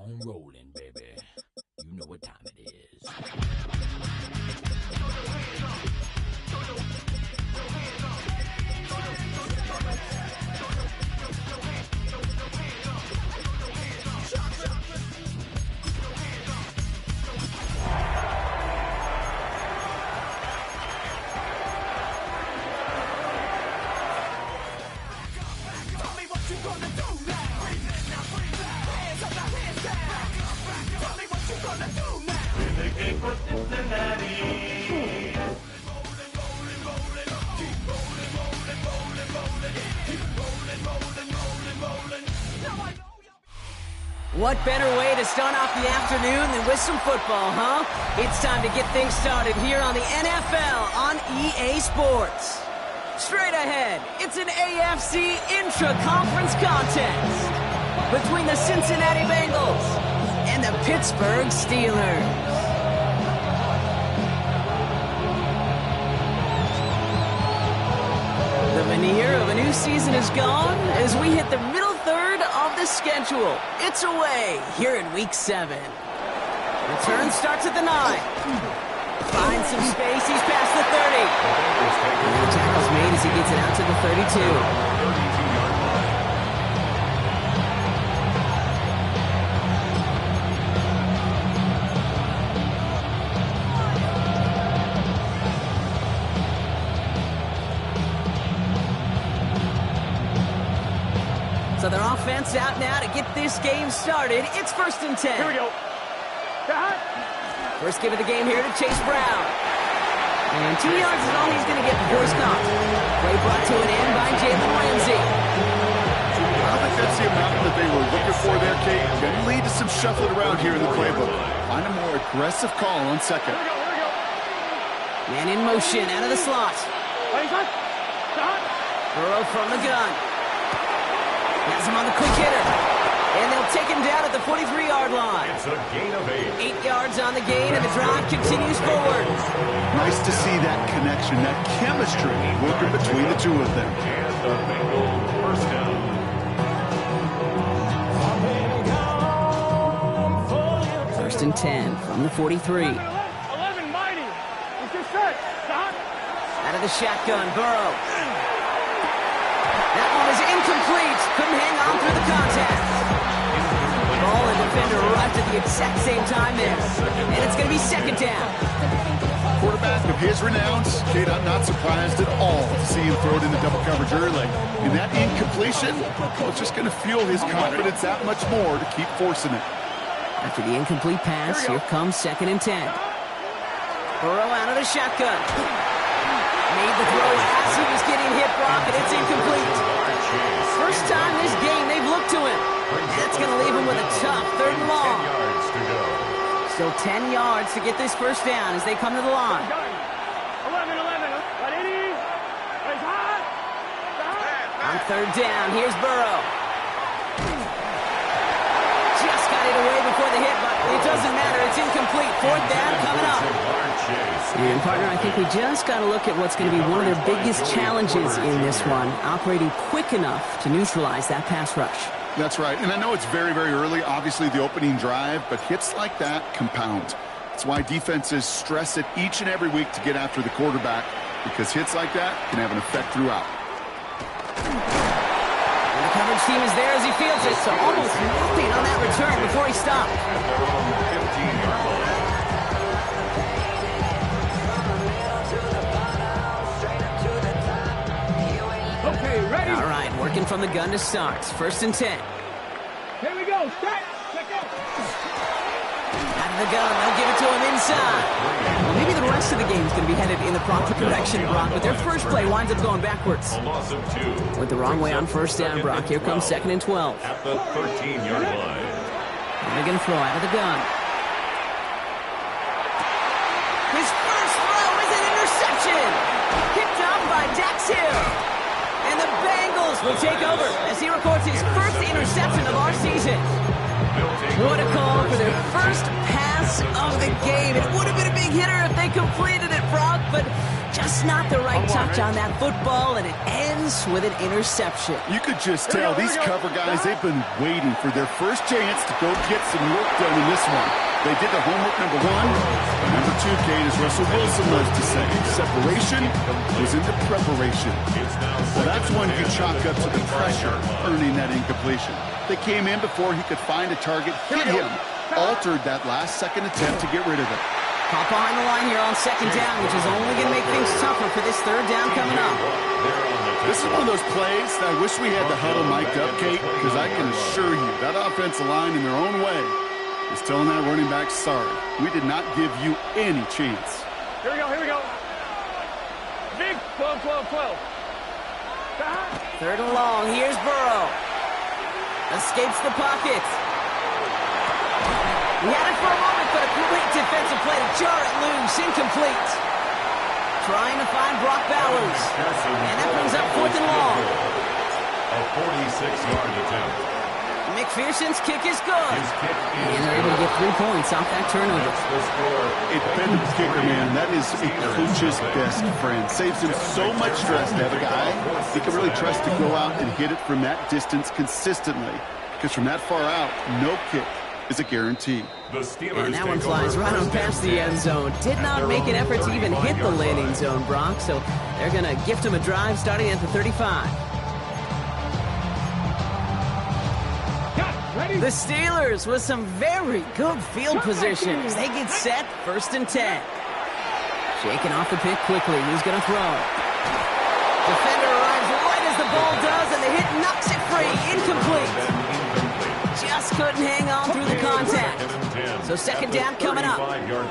on rolling, baby. You know what time it is. What better way to start off the afternoon than with some football, huh? It's time to get things started here on the NFL on EA Sports. Straight ahead, it's an AFC intra-conference contest between the Cincinnati Bengals and the Pittsburgh Steelers. The veneer of a new season is gone as we hit the middle third of the schedule. It's away here in Week 7. Return starts at the 9. Finds some space. He's past the 30. And the tackle's made as he gets it out to the 32. So their offense out now to get this game started. It's 1st and 10. Here we go. First give of the game here to Chase Brown. And 2 yards is all he's going to get before he's caught. Play brought to an end by Jalen Ramsey. I don't think that's the amount that they were looking for there, Kate. Going to lead to some shuffling around here in the playbook. Find a more aggressive call on second. Man in motion out of the slot. Burrow from the gun. Has him on the quick hitter. And they'll take him down at the 43-yard line. It's a gain of 8. 8 yards on the gain, and the drive continues forward. Nice to see that connection, that chemistry working between the two of them. And the Bengals first down. 1st and 10 from the 43. 11 mighty. It's your set. Stop. Out of the shotgun, Burrow. That one is incomplete. Couldn't hang on through the contact. Ball and defender arrived at the exact same time there. And it's going to be 2nd down. Quarterback of his renowns, Kate, I'm not surprised at all to see him throw it into double coverage early. And that incompletion, well, it's just going to fuel his confidence that much more to keep forcing it. After the incomplete pass, here comes 2nd and 10. Burrow out of the shotgun. Made the throw as he was getting hit, Brock, and it's incomplete. First time this game they've looked to him. That's going to leave him with a tough 3rd and long. Still 10 yards to get this first down as they come to the line. 11. On 3rd down, here's Burrow. Just got it away before the hit, but it doesn't matter. It's incomplete. 4th down coming up. And, partner, I think we just got to look at what's going to be one of their biggest challenges in this one, operating quick enough to neutralize that pass rush. That's right. And I know it's very, very early, obviously, the opening drive, but hits like that compound. That's why defenses stress it each and every week to get after the quarterback, because hits like that can have an effect throughout. And the coverage team is there as he fields it, so almost nothing on that return before he stopped. 15-yard line. All right, working from the gun to start. 1st and 10. Here we go. Strike. Check out. Out of the gun, they'll give it to him inside. Well, maybe the rest of the game is going to be headed in the proper direction, Brock, but their first play winds up going backwards. A loss of 2. Went the wrong way on 1st down, Brock. Here comes 2nd and 12. At the 13-yard line. And they're going to throw out of the gun. His first throw is an interception. Picked up by Dax Hill. And the Bengals will take over as he records his first interception of our season. What a call for their first pass of the game. It would have been a big hitter if they completed it, Brock, but just Just not the right touch on that football, and it ends with an interception. You could just tell these cover guys, they've been waiting for their first chance to go get some work done in this one. They did the homework, number one. Number two, Kate, as Russell Wilson loves to say, separation was in the preparation. Well, that's one you chalk up to the pressure earning that incompletion. They came in before he could find a target, hit him, altered that last-second attempt to get rid of it. Caught behind the line here on second down, which is only going to make things tougher for this third down coming up. This is one of those plays that I wish we had the huddle mic'd up, Kate, because I can assure you that offensive line in their own way is telling that running back, sorry, we did not give you any chance. Here we go, here we go. Big 12, 12, 12. Third and long, here's Burrow. Escapes the pocket. He had it for a moment, but a great defensive play to jar it loose. Incomplete. Trying to find Brock Bowers. And that brings up fourth and long. A 46-yard attempt. McPherson's kick is good. And they're able to get 3 points off that turnover. A dependable kicker, man. That is a coach's best friend. Saves him so much stress to have a guy he can really trust to go out and hit it from that distance consistently. Because from that far out, no kick is a guarantee. And that one flies right on past the end zone. Did not make an effort to even hit the landing zone, Brock. So they're going to gift him a drive starting at the 35. The Steelers with some very good field positions. They get set, 1st and 10. Shaking off the pick quickly. Who's going to throw? Defender arrives right as the ball does, and the hit knocks it free. Incomplete. Just couldn't hang on through the contact. So second down coming up. Here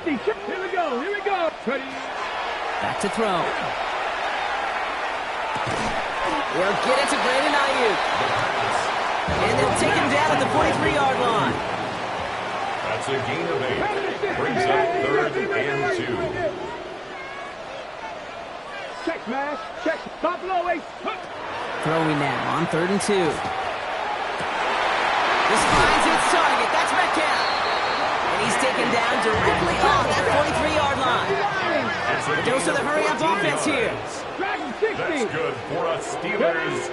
we go. Ready. Back to throw. We'll get it to Brandon Ayuk. And they'll take him down at the 43-yard line. That's a gain of 8. Brings up 3rd and 2. Check, smash. Check. Top low, 8. Throwing now on 3rd and 2. This finds its target. That's Metcalf. And he's taken down directly on that 43-yard line. A dose of the hurry-up offense here. That's good for us Steelers.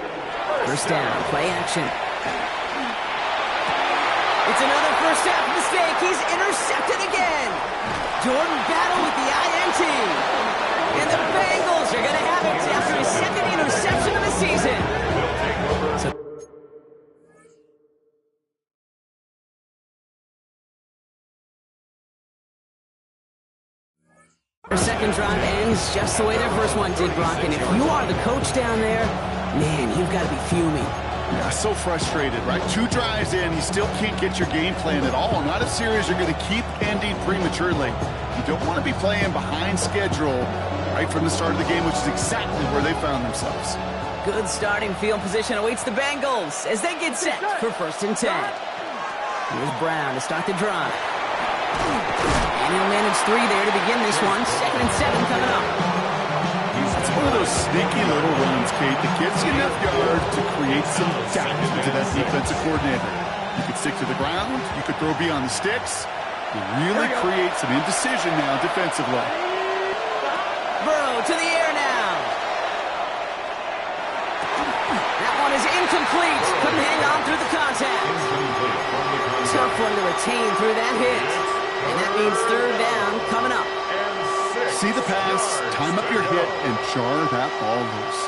First down, play action. It's another first half mistake. He's intercepted again. Jordan Battle with the INT. And the Bengals are going to have it after his second interception of the season. Their second drive ends just the way their first one did, Brock. And if you are the coach down there, man, you've got to be fuming. Yeah, so frustrated, right? 2 drives in, you still can't get your game plan at all. Not a series you're going to keep ending prematurely. You don't want to be playing behind schedule right from the start of the game, which is exactly where they found themselves. Good starting field position awaits the Bengals as they get set for 1st and 10. Here's Brown to start the drive. And he'll manage 3 there to begin this one. 2nd and 7 coming up. It's one of those sneaky little runs, Kate, that gets you enough yards to create some doubt to that defensive coordinator. You could stick to the ground. You could throw beyond the sticks. It really creates some indecision now defensively. Burrow to the air now. That one is incomplete. Couldn't hang on through the contact. Tough one to retain through that hit. And that means 3rd down coming up. See the pass, time up your hit, and jar that ball loose.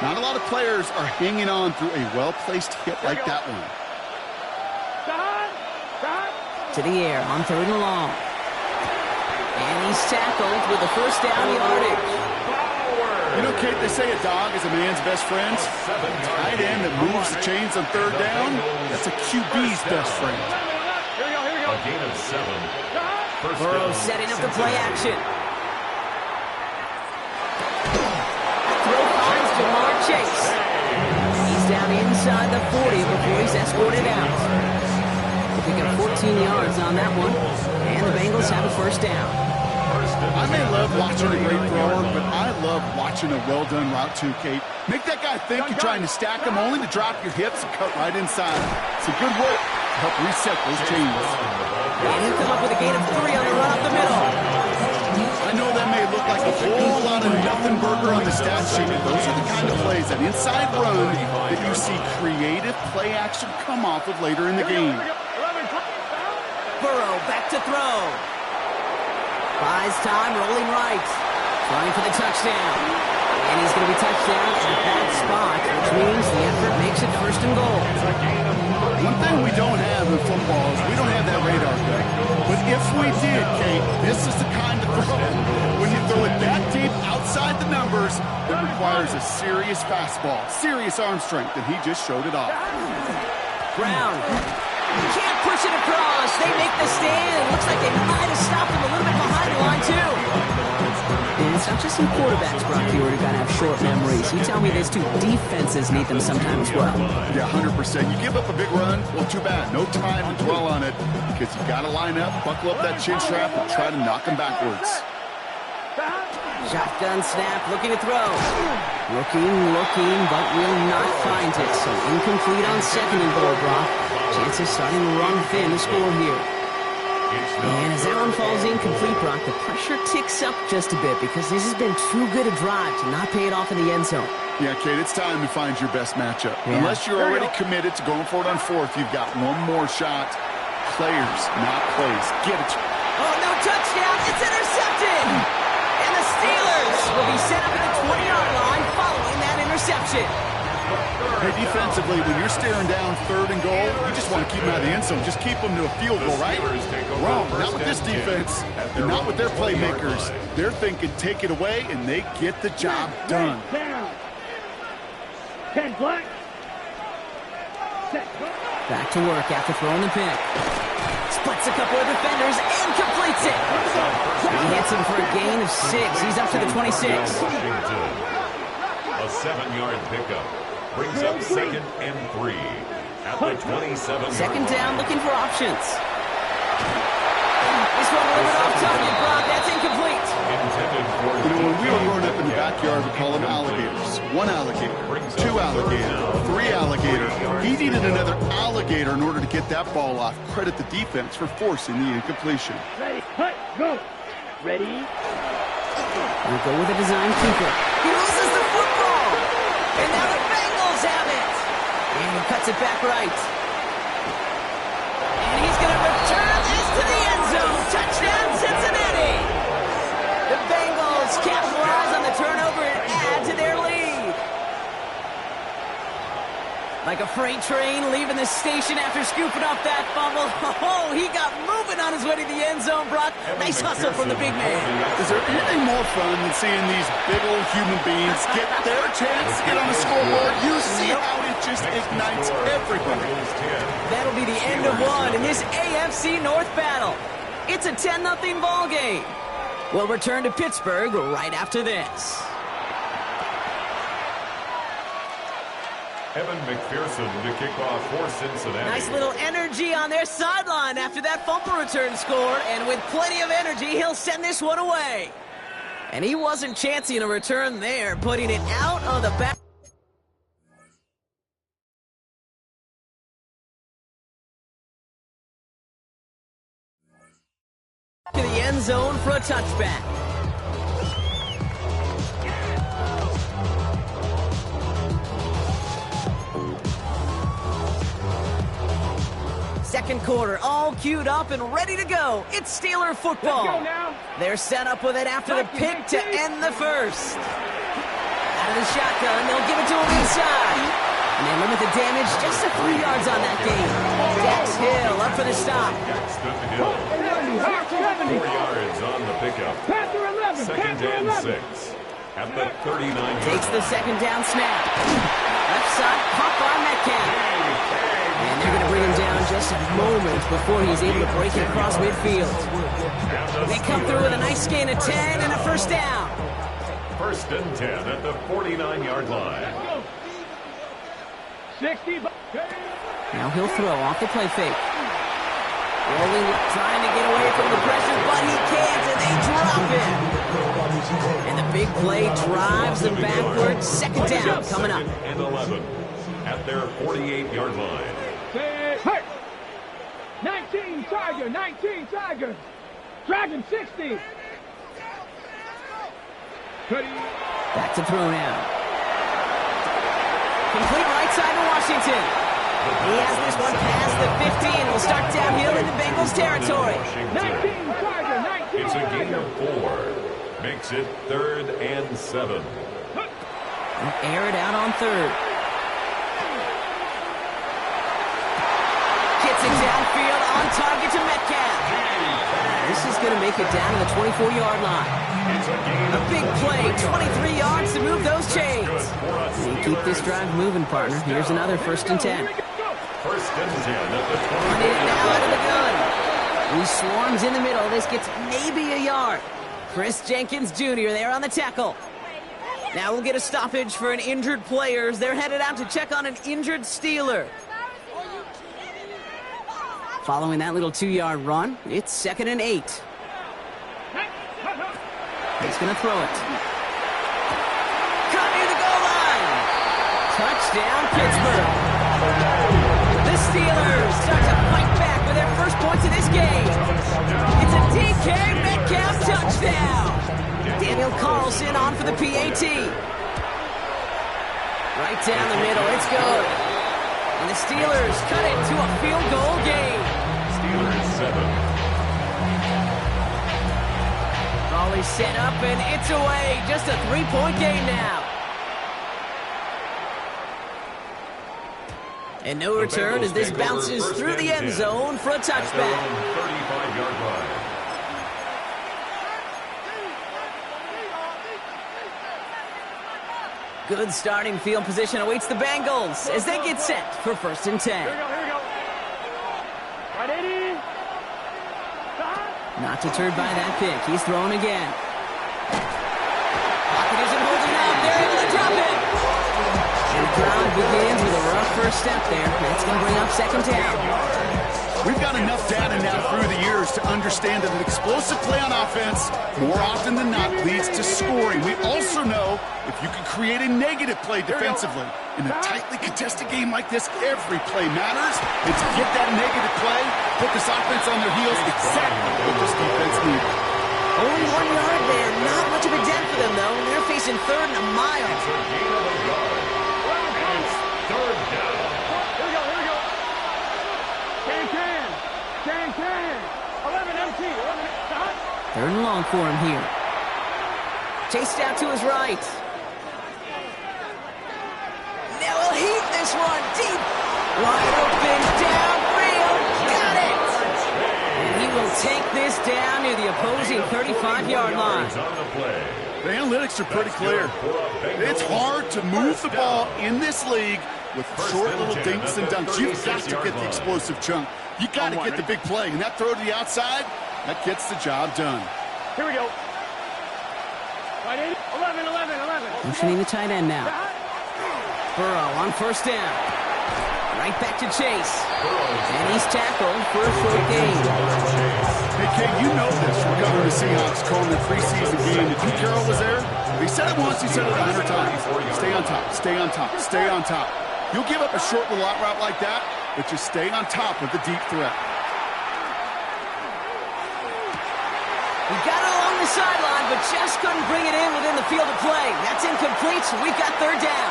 Not a lot of players are hanging on through a well-placed hit like that one. To the air on 3rd and long. And he's tackled with the first down yardage. You know, Kate, they say a dog is a man's best friend. Tight end that moves the chains on 3rd down, that's a QB's best friend. A gain of 7. Burrow setting up the play action. Jamar Chase. He's down inside the 40 before he's escorted out. We'll pick up 14 yards on that one. And the Bengals have a 1st down. I may love watching a great thrower, but I love watching a well-done route too, Kate. Make that guy think you're trying to stack him only to drop your hips and cut right inside. It's a good work to help reset those chains. And he'll come up with a gain of 3 on the run up the middle. I know that may look like a whole lot not a nothing burger on the stat sheet. Those are the kind of plays, that inside run, that you see creative play action come off of later in the game. Burrow back to throw. Buys time, rolling right. Trying for the touchdown. And he's going to be touched down at a bad spot, which means the effort makes it first and goal. One thing we don't have in football is we don't have that radar gun. But if we did, Kate, this is the kind of throw. When you throw it that deep outside the numbers, it requires a serious fastball, serious arm strength, and he just showed it off. Brown can't push it across. They make the stand. It looks like they might have stopped him a little bit behind the line, too. And it's not just some quarterbacks, Brock, who are going to have short memories. You tell me these two defenses need them sometimes as well. Yeah, 100%. You give up a big run, well, too bad. No time to dwell on it because you got to line up, buckle up that chin strap, and try to knock him backwards. Shotgun snap, looking to throw. Looking, but will not find it. So incomplete on second and goal, Brock. Chances starting to run thin to score here. And as that one falls incomplete, Brock, the pressure ticks up just a bit because this has been too good a drive to not pay it off in the end zone. Yeah, Kate, it's time to find your best matchup. Yeah. Unless you're already committed to going for it on fourth, you've got one more shot. Players, not plays. Get it. Oh, no touchdown. It's intercepted. And the Steelers will be set up at the 20-yard line following that interception. Hey, defensively, when you're staring down third and goal, you just want to keep them out of the end zone. Just keep them to a field goal, right? Wrong. Not with this defense and not with their playmakers. They're thinking take it away, and they get the job done. 10 black. Back to work after throwing the pick. Splits a couple of defenders and completes it. He hits him for a gain of 6. He's up to the 26. A 7-yard pickup brings up 2nd and 3 at the 27. Second down, looking for options. This one a little bit off target, Brock. That's incomplete. You know, when we were growing up in the backyard, we call them alligators. 1 alligator, 2 alligator, 3 alligator. He needed another alligator in order to get that ball off. Credit the defense for forcing the incompletion. Ready, hut, go. Ready. We'll go with a design keeper. He loses the football. And now the Bengals have it. And he cuts it back right. And he's going to return this to the end zone. Touchdown, Cincinnati. The Bengals capitalize on the turnover and add to their lead. Like a freight train leaving the station after scooping up that fumble. Oh, he got moving on his way to the end zone, Brock. Nice hustle from the big man. Is there anything more fun than seeing these big old human beings get their chance to get on the scoreboard? You see how it just ignites everybody. That'll be the end of one in this AFC North battle. It's a 10-0 ball game. We'll return to Pittsburgh right after this. Evan McPherson to kick off for Cincinnati. Nice little energy on their sideline after that fumble return score, and with plenty of energy, he'll send this one away. And he wasn't chancing a return there, putting it out of the back. To the end zone for a touchback. Second quarter, all queued up and ready to go. It's Steeler football. Let's go now. They're set up with it after the pick to end the first. Out of the shotgun, they'll give it to him inside. And they limit the damage just to 3 yards on that game. Dax Hill up for the stop. Daxton Hill. 4 yards on the pickup. Panther 11. 2nd and 6 at the 39. Takes the second down snap. Left side, pop by Metcalf. And they're going to bring him down just a moment before he's able to break it across midfield. They come through with a nice gain of 10 and a first down. 1st and 10 at the 49-yard line. 60. Now he'll throw off the play fake. Rolling, trying to get away from the pressure, but he can't, and they drop him. And the big play drives them backwards. Second down coming up. 2nd and 11 at their 48-yard line. Hurt. 19 Tiger. Dragon 60. Back to throw now. Complete right side to Washington. He has this one past the 15. Will start downhill into Bengals territory. 19 Charger, 19 It's a gain Charger. of 4. Makes it 3rd and 7. Air it out on third. Gets it downfield on target to Metcalf. This is going to make it down to the 24-yard line. A big play, 23 yards to move those chains. You keep this drive moving, partner. Here's another 1st and 10. 1st and 10 at the Running it now out of the gun. He swarms in the middle. This gets maybe a yard. Chris Jenkins Jr. there on the tackle. Now we'll get a stoppage for an injured player. They're headed out to check on an injured Steeler. Following that little 2-yard run, it's 2nd and 8. He's going to throw it. Cut near the goal line. Touchdown, Pittsburgh. The Steelers start to fight back with their first points of this game. It's a DK Metcalf touchdown. Daniel Carlson on for the PAT. Right down the middle, it's good. And the Steelers cut it to a field goal game. Steelers 7. Volley set up and it's away. Just a 3-point game now. And no return as this bounces through the end zone for a touchback. 35-yard line. Good starting field position awaits the Bengals as they get set for 1st and 10. Here we go. Right 80. Not deterred by that pick. He's throwing again. Pocket isn't holding up. They're able to drop it. And the crowd begins with a rough first step there. That's going to bring up 2nd down. We've got enough data now through the years to understand that an explosive play on offense more often than not leads to scoring. We also know if you can create a negative play defensively in a tightly contested game like this, every play matters. And to get that negative play, put this offense on their heels, exactly what this defense needs. Only 1 yard there. Not much of a dent for them, though. They're facing 3rd and a mile. It's a gain of a yard. And it's 3rd down. Here we go. Can. 11 empty. 11 stop. 3rd and long for him here. Chased out to his right. Now he'll heat this one deep. Wide open, downfield. Got it. And he will take this down near the opposing 35-yard line. On the play. The analytics are pretty clear. It's hard to move the ball in this league with short little dinks and dunks. You've got to get the explosive chunk. You got to get the big play. And that throw to the outside, that gets the job done. Here we go. Right 80. 11. Motioning the tight end now. Burrow on 1st down. Right back to Chase. And he's tackled for a short gain. Hey, Kate, you know this from covering the Seahawks, calling their preseason game. If Pete Carroll was there, if he said it once, he said it 100 times. Stay on top, stay on top, stay on top. You'll give up a short little out route like that, but just stay on top of the deep threat. He got it along the sideline, but just couldn't bring it in within the field of play. That's incomplete, so we've got 3rd down.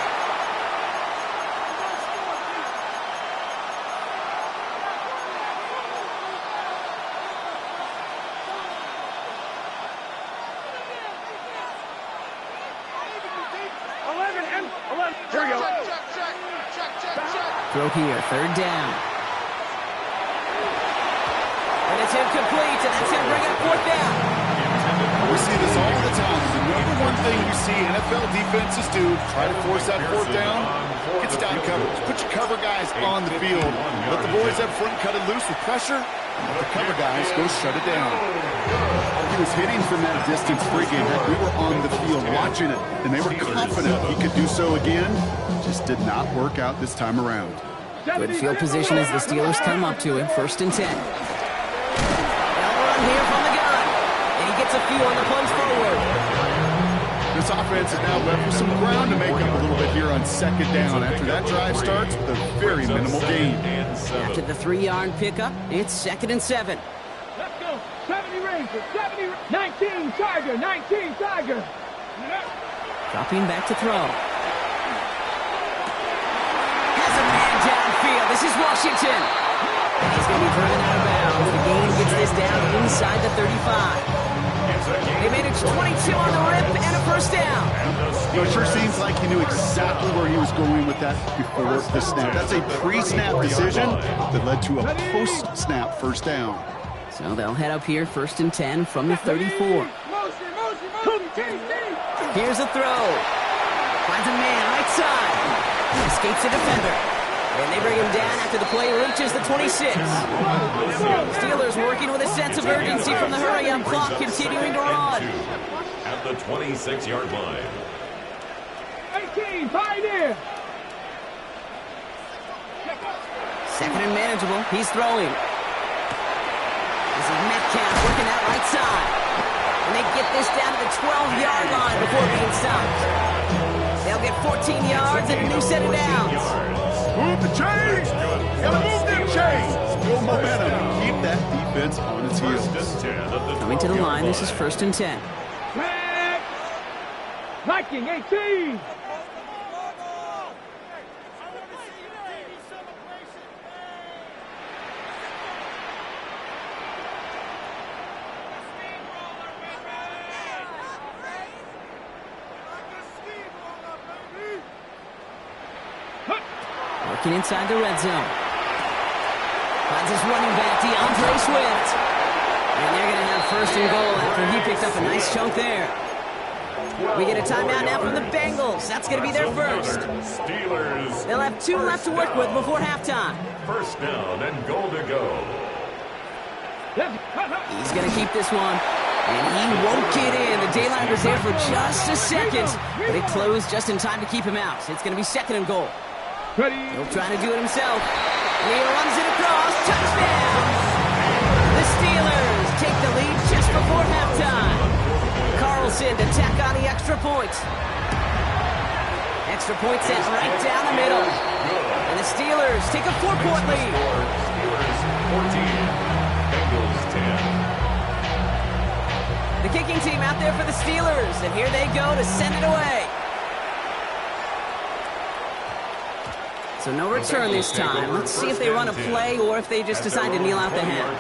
Here we go. Throw here, 3rd down. And it's incomplete, and that's going to bring up 4th down. We see this all the time. The number one thing you see NFL defenses do, try to force that 4th down, gets down coverage. Put your cover guys on the field. Let the boys up front cut it loose with pressure, and let the cover guys go shut it down. He was hitting from that distance pregame. We were on the field watching it, and they were confident he could do so again. Just did not work out this time around. Good field position as the Steelers come up to him. 1st and 10. They'll run here from the gun. And he gets a few on the plunge forward. This offense is now left with some ground to make up a little bit here on 2nd down. After that drive starts with a very minimal gain. After the 3-yard pickup, it's 2nd and 7. Let's go. 70 Rangers. 19 Tiger. Dropping back to throw. Has a man downfield. This is Washington. And he's going to be driven out of bounds. The game gets this down inside the 35. They managed 22 on the rip and a first down. It sure seems like he knew exactly where he was going with that before the snap. That's a pre-snap decision that led to a post-snap first down. So they'll head up here, 1st and 10 from the 34. Here's a throw. Finds a man right side. Escapes a defender. And they bring him down after the play reaches the 26. Steelers working with a sense of urgency from the hurry-up clock, continuing to run. At the 26-yard line. 18, pioneer. Second and manageable. He's throwing. This is Metcalf working that right side. And they get this down to the 12-yard line before being stopped. They'll get 14 yards and a new set of downs. Move the chains! Gotta move them chains! Build momentum. Keep that defense on its heels. Coming to the line, this is 1st and 10. Viking, 18. Working inside the red zone. Finds his running back, DeAndre Swift. And they're going to have 1st and goal after he picked up a nice chunk there. We get a timeout now from the Bengals. That's going to be their first. Steelers. They'll have 2 left to work with before halftime. First down and goal to go. He's going to keep this one. And he won't get in. The daylight was there for just a second. But it closed just in time to keep him out. It's going to be 2nd and goal. He'll try to do it himself. And he runs it across. Touchdown! The Steelers take the lead just before halftime. Carlson to tack on the extra point. Extra point sent right down the middle. And the Steelers take a 4-point lead. Steelers 14, Bengals 10. The kicking team out there for the Steelers. And here they go to send it away. So no return this time. Let's see if they run a play or if they just decide to kneel out the hand.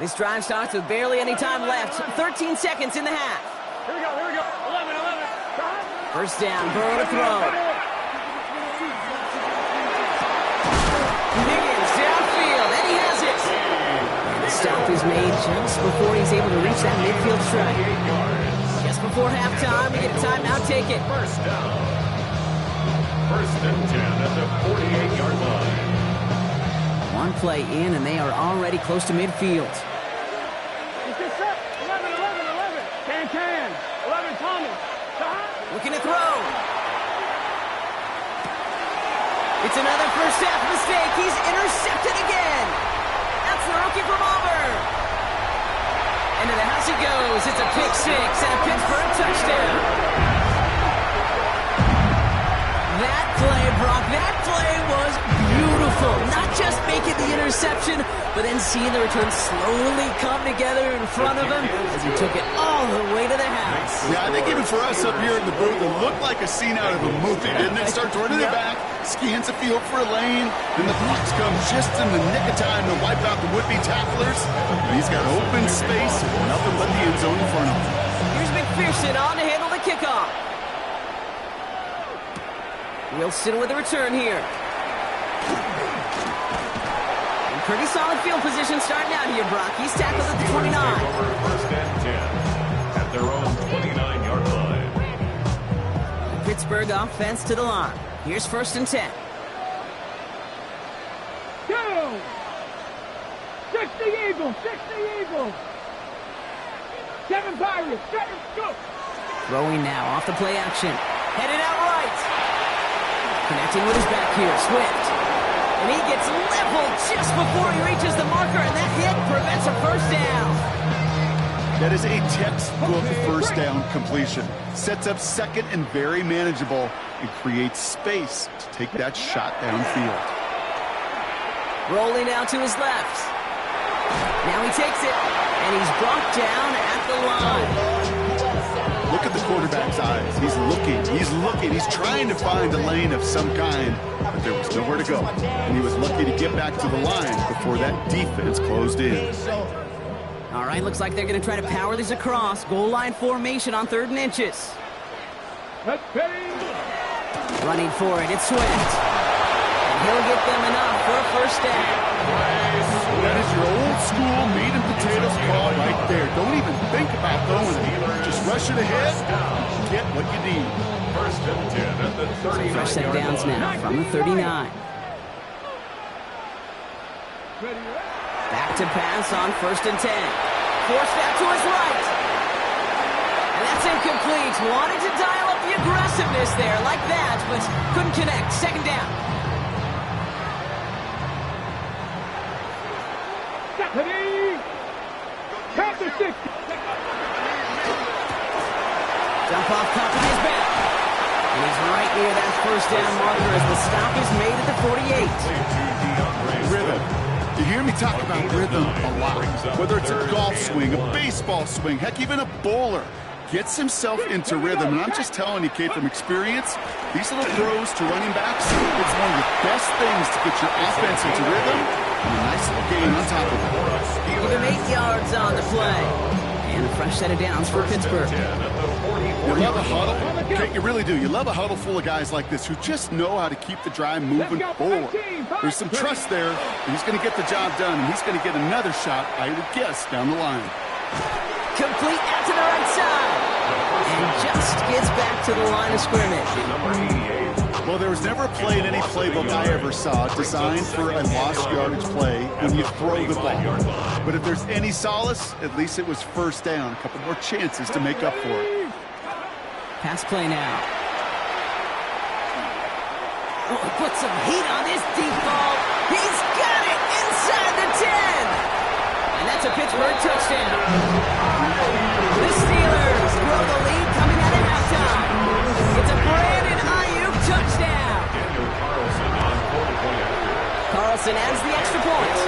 This drive starts with barely any time left. 13 seconds in the half. Here we go, 11. First down, Burrow to throw. Higgins downfield, and he has it. And the stop is made just before he's able to reach that midfield strike. Just before halftime, we get a timeout, take it. First down. 1st and 10 at the 48-yard line. One play in, and they are already close to midfield. 11. 11, Thomas. Looking to throw. It's another first half mistake. He's intercepted again. That's the rookie from Auburn. Into the house he goes. It's a pick 6 and a Pittsburgh touchdown. That play, Brock, that play was beautiful. Not just making the interception, but then seeing the return slowly come together in front of him as he took it all the way to the house. Yeah, I think even for us up here in the booth, it looked like a scene out of a movie, didn't it? Starts running it back, scans the field for a lane, then the blocks come just in the nick of time to wipe out the would-be tacklers. And he's got open space and nothing but the end zone in front of him. Here's McPherson on to handle the kickoff. Wilson with the return here. And pretty solid field position starting out here, Brock. He's tackled at the 29. First and 10 at their own 29-yard line. The Pittsburgh offense to the line. Here's 1st and 10. Go! 60 Eagles. Seven Pirates. Go! Throwing now off the play action. Headed out right. Connecting with his back here, Swift. And he gets leveled just before he reaches the marker, and that hit prevents a first down. That is a textbook first down completion. Sets up second and very manageable and creates space to take that shot downfield. Rolling out to his left. Now he takes it, and he's brought down at the line. Look at the quarterback's eyes. He's looking. He's trying to find a lane of some kind, but there was nowhere to go. And he was lucky to get back to the line before that defense closed in. All right, looks like they're going to try to power this across. Goal line formation on 3rd and inches. Running for it, it's Swift. He'll get them enough for a first down. That is your old school meat and potatoes call right there. Don't even think about throwing it. Just rush it ahead and get what you need. First and 10 at the 39. Fresh set downs now from the 39. Back to pass on 1st and 10. Forced out to his right. And that's incomplete. Wanted to dial up the aggressiveness there like that, but couldn't connect. 2nd down. Count the 6. Jump off company is back. And he's right near that first down marker as the stop is made at the 48. Rhythm. You hear me talk about rhythm a lot. Whether it's a golf swing, a baseball swing, heck, even a bowler gets himself into rhythm. And I'm just telling you, kid, from experience, these little throws to running backs, it's one of the best things to get your offense into rhythm and a nice little gain on top of it. Give him 8 yards on the play. And a fresh set of downs for Pittsburgh. You love a huddle. Okay, you really do. You love a huddle full of guys like this who just know how to keep the drive moving forward. There's some trust there, and he's going to get the job done, and he's going to get another shot, I would guess, down the line. Complete out to the right side. And just gets back to the line of scrimmage. Well, there was never a play in any playbook I ever saw designed for a lost yardage play when you throw the ball. But if there's any solace, at least it was first down. A couple more chances to make up for it. Pass play now. Oh, he put some heat on this deep ball. He's got it inside the 10. And that's a Pittsburgh touchdown. The Steelers grow the lead coming out at halftime. It's a Brandon Ayuk touchdown. Carlson adds the extra point.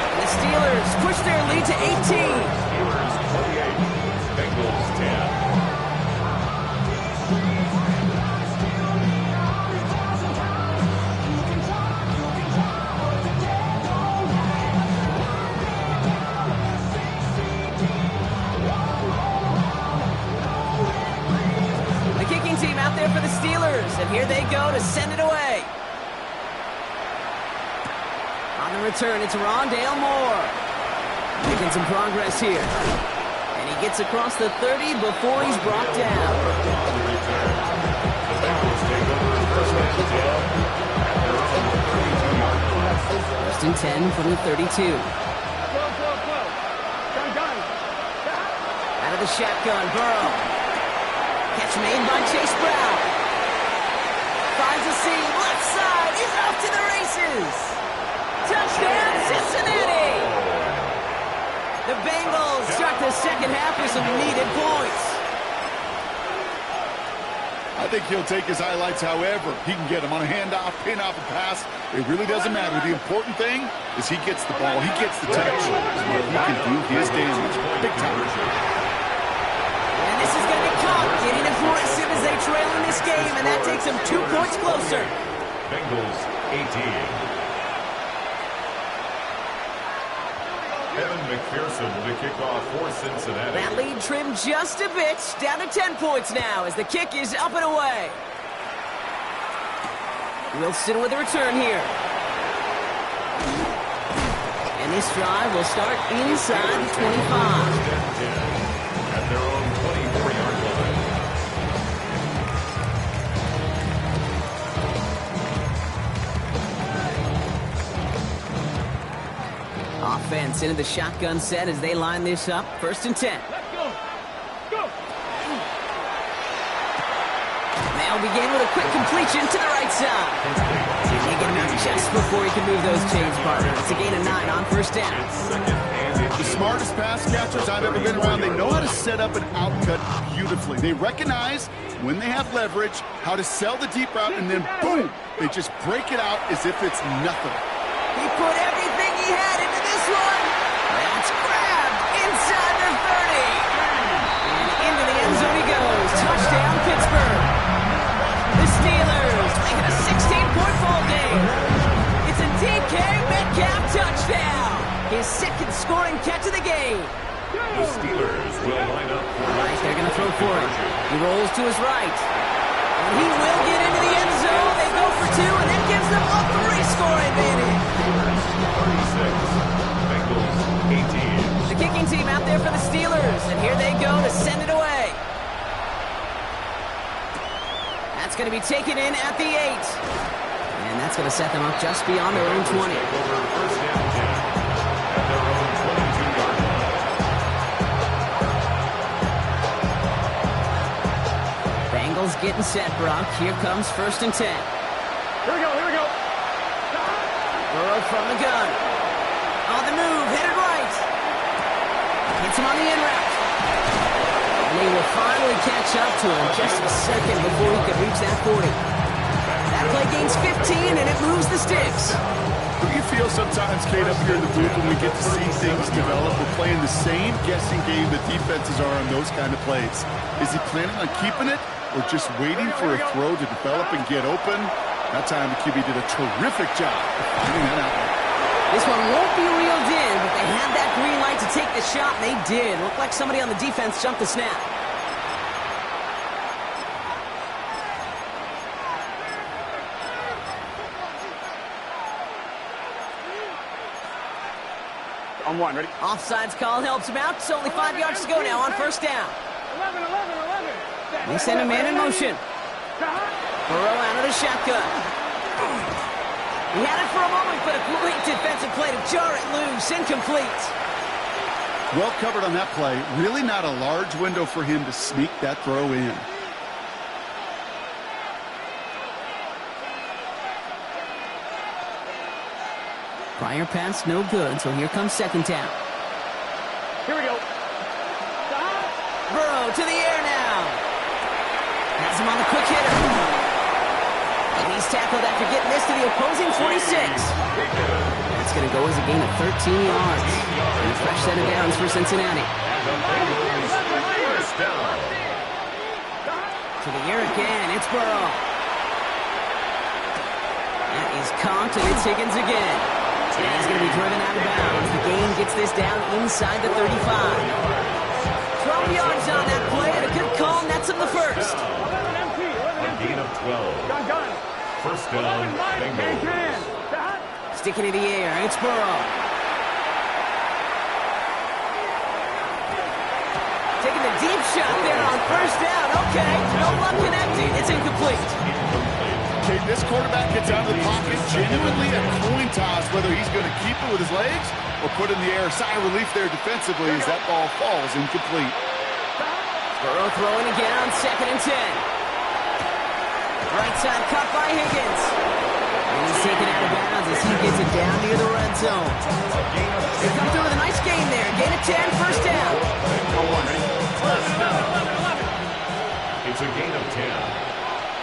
And the Steelers push their lead to 18. Steelers 28, Bengals 10. Team out there for the Steelers, and here they go to send it away. On the return, it's Rondale Moore. Making some progress here. And he gets across the 30 before he's brought down. First and 10 from the 32. Out of the shotgun, Burrow. Catch made by Chase Brown. Finds a seam, left side. He's off to the races. Touchdown, Cincinnati. The Bengals start the second half with some needed points. I think he'll take his highlights however he can get them on a handoff, pin off, a pass. It really doesn't matter. The important thing is he gets the ball. He gets the touch. He can do his damage. Big time. This is going to be caught, getting aggressive as they trail in this game, and that takes them 2 points closer. Bengals 18. Evan McPherson with the kickoff for Cincinnati. That lead trimmed just a bit, down to 10 points now as the kick is up and away. Wilson with a return here. And this drive will start inside the 25. At their own 24-yard line. Offense into the shotgun set as they line this up. 1st and 10. Let's go. Go. They'll begin with a quick completion to the right side. They get him out just before he can move those chains, partner. It's a gain of 9 on 1st down. Second and 18. smartest pass catchers I've ever been around. They know how to set up an outcut beautifully. They recognize when they have leverage, how to sell the deep route, and then boom, they just break it out as if it's nothing. He put everything he had into this one. That's grabbed inside the 30. And into the end zone he goes. Touchdown, Pittsburgh. The Steelers make it a 16-point ball game. It's a DK Metcalf touchdown. His second scoring catch of the game. The Steelers will line up. Right, they're going to throw for it. He rolls to his right. And he will get into the end zone. They go for two, and that gives them a 3-score advantage. 36, Bengals 18. The kicking team out there for the Steelers, and here they go to send it away. That's going to be taken in at the 8. And that's going to set them up just beyond their own 20. Over first down 10 at their own 22-yard line. Bengals getting set, Brock. Here comes 1st and 10. Here we go, here we go. Burrow from the gun. On the move, headed right. Hits him on the in route. And they will finally catch up to him just a second before he could reach that 40. That play gains 15, and it moves the sticks. Do you feel sometimes, Kate, up here in the booth when we get to see things develop? We're playing the same guessing game that defenses are on those kind of plays. Is he planning on keeping it or just waiting for a throw to develop and get open? That time the QB did a terrific job of finding that out. This one won't be reeled in, but they had that green light to take the shot, and they did. Looked like somebody on the defense jumped the snap. On one, ready? Offsides call helps him out. It's only 5 yards to go now on 1st down. 11. They send a man in motion. Burrow out of the shotgun. He had it for a moment, but a great defensive play to jar it loose. Incomplete. Well covered on that play. Really not a large window for him to sneak that throw in. Prior pass, no good, so here comes 2nd down. Here we go. Burrow to the air now. Has him on the quick hitter. And he's tackled after getting this to the opposing 46. That's going to go as a gain of 13 yards. And a fresh set of downs for Cincinnati. First down. To the air again, it's Burrow. That is Compt, and it's Higgins again. And he's going to be driven out of bounds. The gain gets this down inside the 35. 12 yards on that play, and a good call nets him the first. A gain of 12. Gun. First down, Bengals. Sticking in the air, it's Burrow. Taking the deep shot there on 1st down. Okay, no luck connecting. It's incomplete. Okay, this quarterback gets out of the pocket genuinely a coin toss whether he's going to keep it with his legs or put it in the air. Sigh of relief there defensively as that ball falls incomplete. Burrow throwing again on 2nd and 10. Right side cut by Higgins. And he's taken out of bounds as he gets it down near the red zone. They come through with a nice gain there. Gain of 10, 1st down. It's a gain of 10.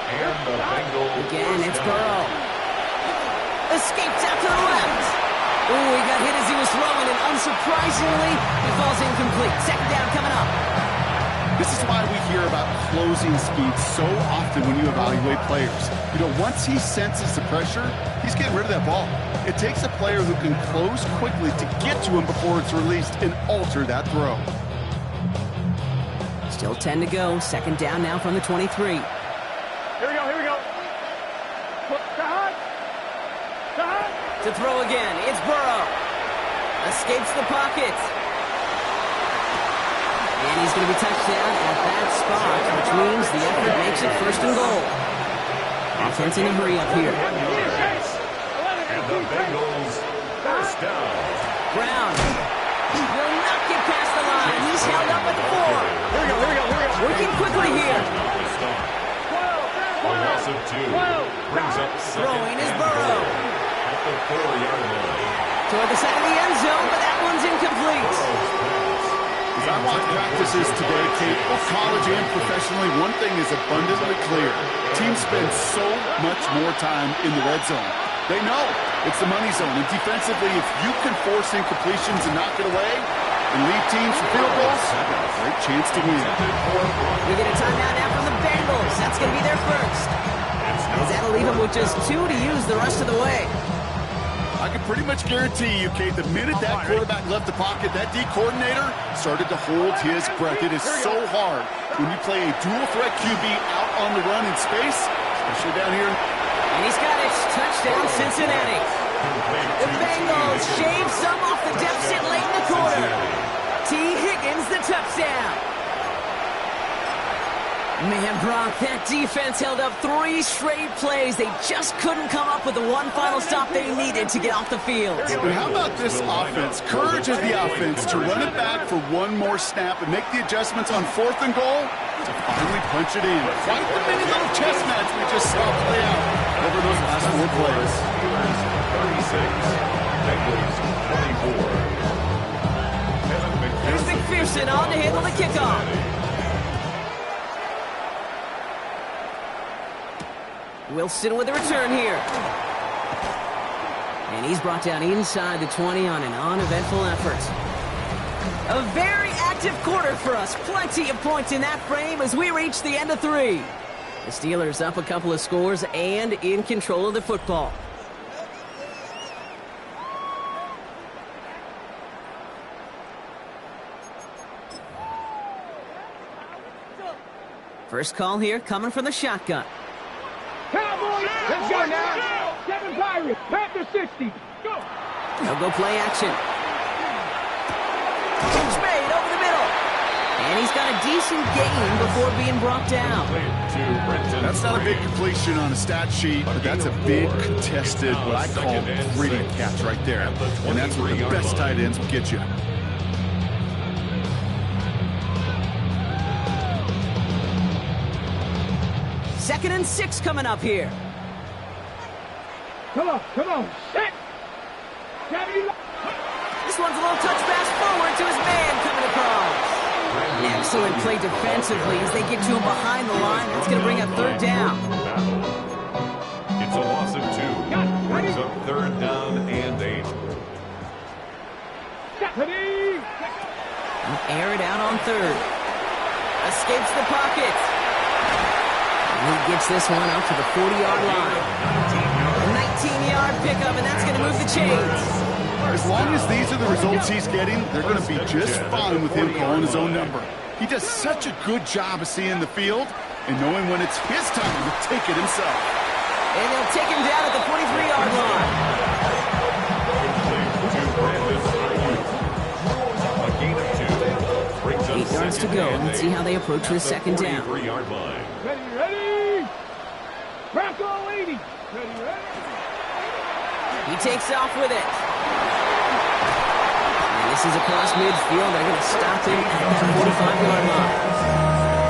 And the Bengals. Again, it's Burrow. Escapes out to the left. Ooh, he got hit as he was throwing, and unsurprisingly, he falls incomplete. 2nd down coming up. This is why we hear about closing speed so often when you evaluate players. You know, once he senses the pressure, he's getting rid of that ball. It takes a player who can close quickly to get to him before it's released and alter that throw. Still 10 to go. 2nd down now from the 23. Here we go. To throw again, it's Burrow. Escapes the pocket. And he's going to be touched down at that spot, which means the effort makes it 1st and goal. Offense in a hurry up here. And the Bengals, 1st down. Brown will not get past the line. He's held up at 4. Here we go. Working quickly here. A loss of 2 brings up 2nd Throwing is and Burrow. goal at the 4-yard line. Toward the side of the end zone, but that one's incomplete. watch practices today, Kate, both college and professionally, one thing is abundantly clear. Teams spend so much more time in the red zone. They know it's the money zone. And defensively, if you can force incompletions and knock it away and lead teams for field goals, great chance to win. We get a timeout now from the Bengals. That's going to be their first. As that'll leave them with just 2 to use the rest of the way. I can pretty much guarantee you, Kate, the minute that quarterback left the pocket, that D coordinator started to hold his breath. It is so hard when you play a dual-threat QB out on the run in space, especially down here. And he's got it. Touchdown, Cincinnati. The Bengals shave some off the deficit late in the quarter. T. Higgins, the touchdown. Man, Brock, that defense held up 3 straight plays. They just couldn't come up with the one final stop they needed to get off the field. But how about this offense? Courage of the offense to run it back for one more snap and make the adjustments on 4th and goal to finally punch it in. Quite the mini little chess match we just saw play out over those last 4 plays. 36, Bengals 24. Here's McPherson on to handle the kickoff. Wilson with a return here. And he's brought down inside the 20 on an uneventful effort. A very active quarter for us. Plenty of points in that frame as we reach the end of 3. The Steelers up a couple of scores and in control of the football. First call here coming from the shotgun. Cowboys, let's go now. 7 Pirates, Panther 60. Go. They'll go play action. Catch made over the middle. And he's got a decent gain before being brought down. That's not a big completion on a stat sheet, but that's a big contested, what I call gritty catch right there. And that's where the best tight ends will get you. Second and 6 coming up here. Come on, set. This one's a little touch pass forward to his man coming across. Excellent play defensively as they get to him behind the line. That's going to bring up 3rd down. It's a loss of 2. Brings up 3rd down and 8. Air it out on 3rd. Escapes the pocket. He gets this one out to the 40-yard line. A 19-yard pickup, and that's going to move the chains. As long as these are the results he's getting, they're going to be just fine with him calling his own number. He does such a good job of seeing the field and knowing when it's his time to take it himself. And they'll take him down at the 43-yard line. A gain of 2. 8 yards to go. Let's see how they approach this 2nd down. Ready. Bronco 80. Ready. He takes off with it. And this is across midfield. They're going to stop him at the 45-yard line.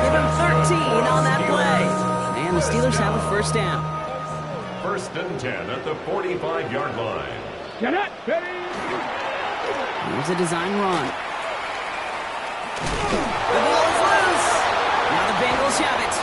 Give him 13 on that play. And the Steelers have a 1st down. 1st and 10 at the 45-yard line. Get it. Ready. Here's a design run. The ball is loose. Now the Bengals have it.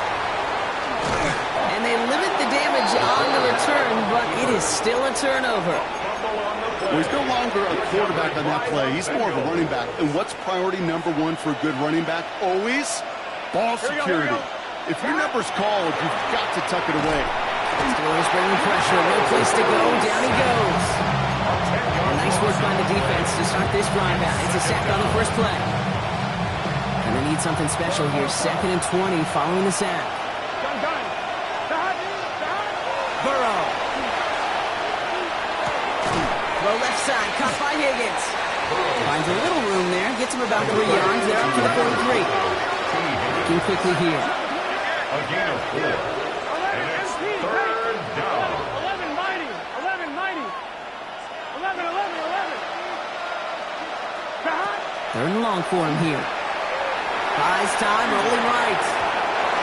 And they limit the damage on the return, but it is still a turnover. Well, he's no longer a quarterback on that play. He's more of a running back. And what's priority number 1 for a good running back? Always ball security. If your number's called, you've got to tuck it away. Steelers bringing pressure. No place to go. Down he goes. Nice work by the defense to start this drive out. It's a sack on the first play. And they need something special here. 2nd and 20 following the sack. Burrow. Throw left side. Caught by Higgins. Finds a little room there. Gets him about 3 yards. They're up to the 43. Looking quickly here. A gain of 4. And it's 3rd down. 11 mighty. 3rd and long for him here. Buys time, rolling right.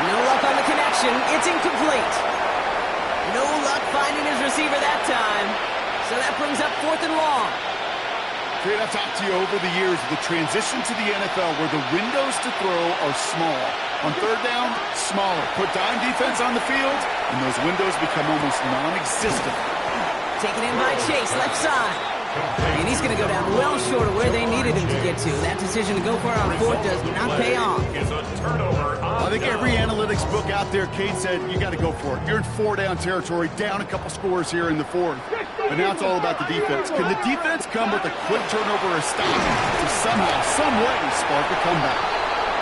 No luck on the connection. It's incomplete. No luck finding his receiver that time. So that brings up 4th and long. Creed, I've talked to you over the years of the transition to the NFL where the windows to throw are small. On third down, smaller. Put dime defense on the field, and those windows become almost non-existent. Taken in by Chase, left side. And he's going to go down well short of where they needed him to get to. That decision to go for it on fourth does not pay off. I think every analytics book out there, Kate said, you got to go for it. You're in 4-down territory, down a couple scores here in the fourth. But now it's all about the defense. Can the defense come with a quick turnover or stop to somehow, some way, spark a comeback?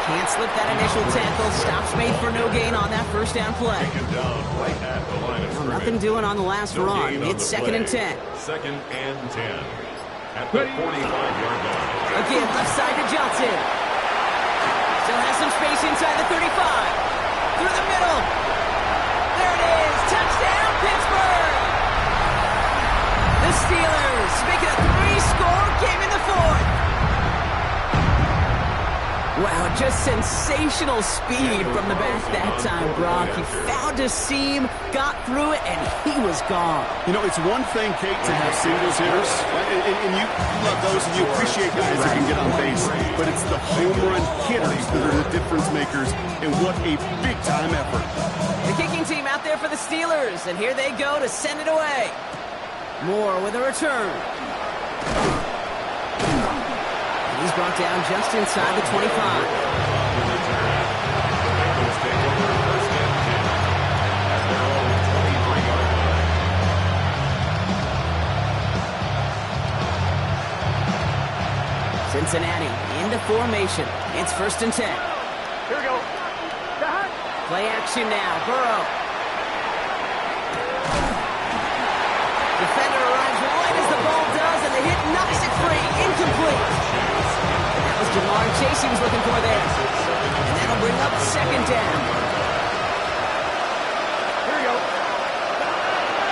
Can't slip that initial tackle. Stops made for no gain on that first down play. Nothing doing on the last run. It's 2nd and 10. 2nd and 10. At the 45-yard line. Again, left side to Johnson. Still has some space inside the 35. Through the middle. There it is. Touchdown, Pittsburgh. The Steelers make it a 3-score game in the fourth. Wow, just sensational speed from the back that time, Brock. He found a seam, got through it, and he was gone. You know, it's one thing, Kate, to have singles hitters, right? and you love those, and you appreciate guys that can get on base, but it's the home run hitters that are the difference makers, and what a big-time effort. The kicking team out there for the Steelers, and here they go to send it away. Moore with a return. He's brought down just inside the 25. Cincinnati into formation. It's 1st and 10. Here we go. Play action now. Burrow. Defender arrives right as the ball does, and the hit knocks it free. Incomplete. That was Jamar Chase he was looking for there. And that'll bring up 2nd down. Here we go.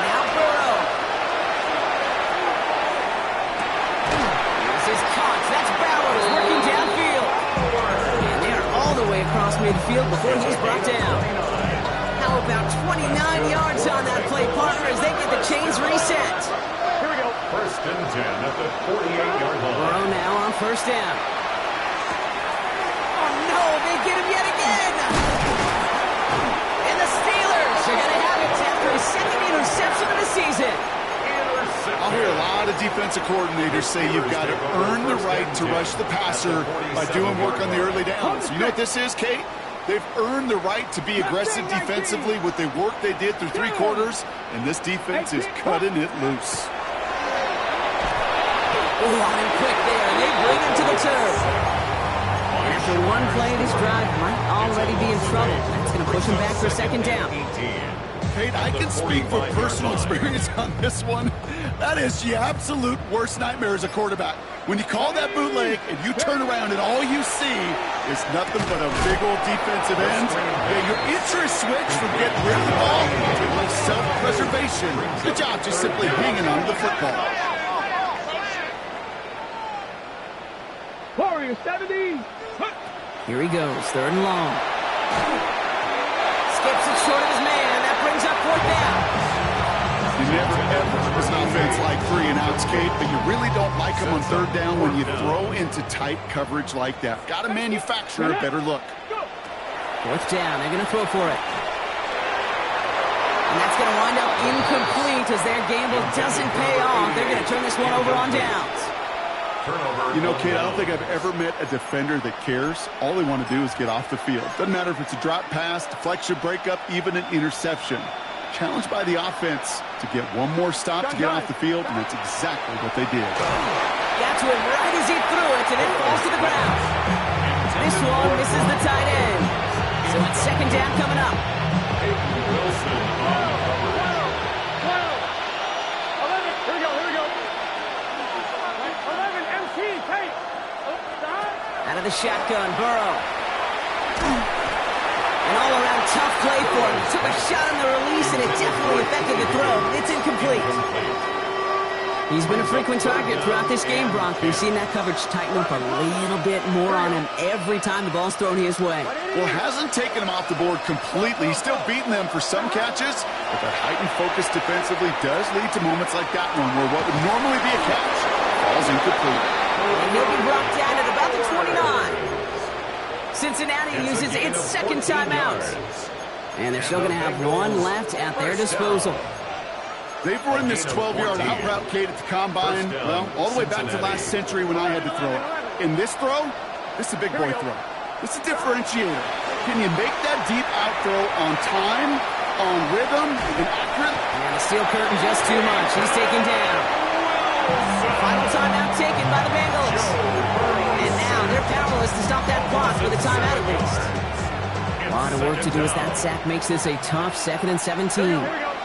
Now Burrow. Here's his caught. That's Bowers working downfield. And they are all the way across midfield before he's brought down. How about 29 yards on that play, partner, as they get the chains reset. Here we go. 1st and 10 at the 48-yard line. Burrow now on 1st down. Oh no, they get him yet again! And the Steelers are going to have it after his 2nd interception of the season. I'll hear a lot of defensive coordinators say you've got to earn the right to rush the passer by doing work on the early downs. You know what this is, Kate? They've earned the right to be aggressive defensively with the work they did through 3 quarters, and this defense is cutting it loose. Oh, on him quick there, and they bring him to the turf. After one play, this drive might already be in trouble. That's going to push him back for a 2nd down. Kate, I can speak from personal experience on this one. That is the absolute worst nightmare as a quarterback. When you call that bootleg and you turn around and all you see is nothing but a big old defensive end, and your interest switch from getting rid of the ball to a little self-preservation. Good job just simply hanging on to the football. Warriors 70. Here he goes, 3rd and long. Skips it short of his man, and that brings up 4th down. You never, ever, as an offense, like 3 and outs, Kate, but you really don't like them on 3rd down when you throw into tight coverage like that. Got to manufacture a better look. 4th down, they're going to throw for it. And that's going to wind up incomplete as their gamble doesn't pay off. They're going to turn this one over on downs. You know, Kate, I don't think I've ever met a defender that cares. All they want to do is get off the field. Doesn't matter if it's a drop pass, deflection, breakup, even an interception. Challenged by the offense to get one more stop to get off the field, and that's exactly what they did. Got to him right as he threw it, and it falls to the ground. This one misses the tight end. So it's 2nd down coming up. Wilson. 12. 11. Here we go. Here we go. 11. MC. Hey. Out of the shotgun, Burrow. An all-around tough play for him. Took a shot on the release, and it definitely affected the throw. It's incomplete. He's been a frequent target throughout this game, Brock. We've seen that coverage tighten up a little bit more on him every time the ball's thrown his way. Well, hasn't taken him off the board completely. He's still beating them for some catches, but that heightened focus defensively does lead to moments like that one where what would normally be a catch Ball's incomplete. And he'll be brought down at about the 29. Cincinnati uses its second timeout. And they're still going to have one left at their disposal. They've run this 12-yard out route, Kate, at the combine, well, all the way back to last century when I had to throw it. In this throw, this is a big boy throw. This is a differentiator. Can you make that deep out throw on time, on rhythm, and accurate? And the steel curtain just too much. He's taken down. Final timeout taken by the Bengals. And now they're powerless to stop that clock with a timeout at least. A lot of work to do as that sack makes this a tough 2nd and 17.